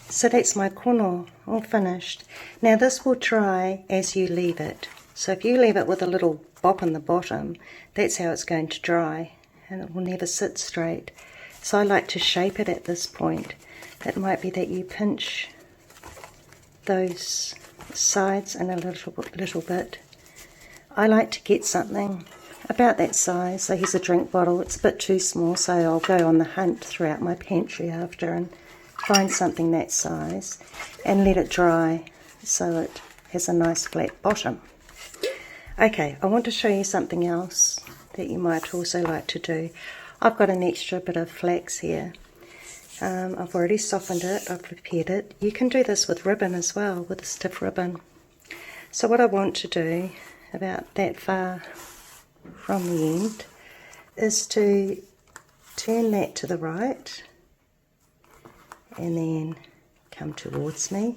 So that's my kono all finished. Now this will dry as you leave it. So if you leave it with a little bop in the bottom, that's how it's going to dry, and it will never sit straight. So I like to shape it at this point. It might be that you pinch those sides in a little bit. I like to get something about that size. So here's a drink bottle. It's a bit too small, so I'll go on the hunt throughout my pantry after and find something that size and let it dry so it has a nice flat bottom. Okay, I want to show you something else that you might also like to do. I've got an extra bit of flax here. I've already softened it, I've prepared it. You can do this with ribbon as well, with a stiff ribbon. So what I want to do, about that far from the end, is to turn that to the right and then come towards me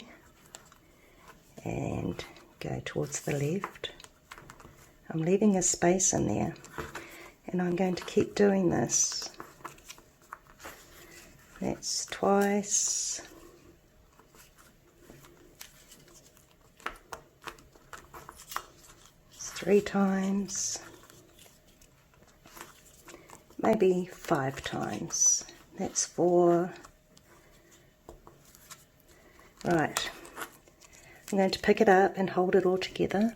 and go towards the left. I'm leaving a space in there, and I'm going to keep doing this. That's twice. It's 3 times. Maybe 5 times. That's 4. Right. I'm going to pick it up and hold it all together.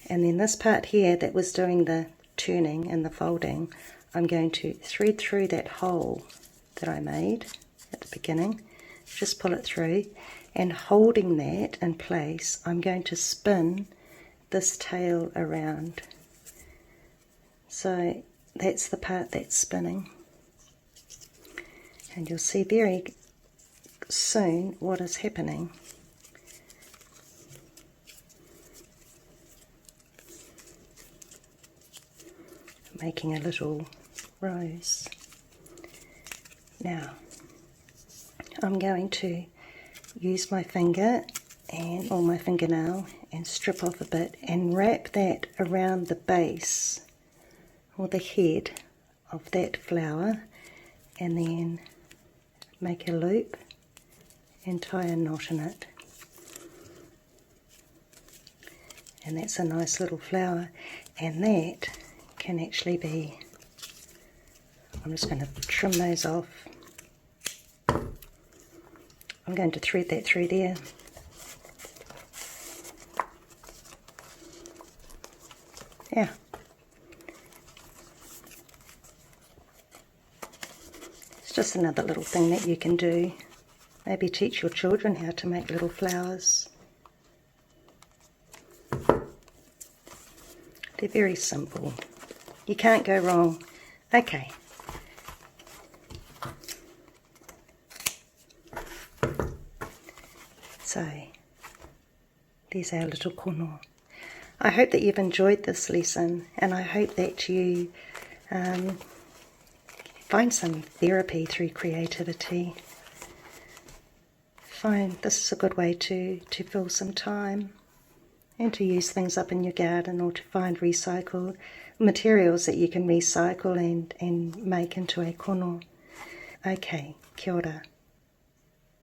And then this part here that was doing the turning and the folding, I'm going to thread through that hole that I made at the beginning. Just pull it through, and holding that in place, I'm going to spin this tail around. So that's the part that's spinning. And you'll see very soon what is happening. Making a little rose. Now I'm going to use my finger or my fingernail and strip off a bit and wrap that around the base or the head of that flower, and then make a loop and tie a knot in it. And that's a nice little flower, and that can actually be, I'm just going to trim those off. I'm going to thread that through there. Yeah. It's just another little thing that you can do. Maybe teach your children how to make little flowers. They're very simple. You can't go wrong. Okay. So, there's our little kono. I hope that you've enjoyed this lesson, and I hope that you find some therapy through creativity. Find this is a good way to fill some time and to use things up in your garden, or to find recycled materials that you can recycle and make into a kono. Okay, kia ora.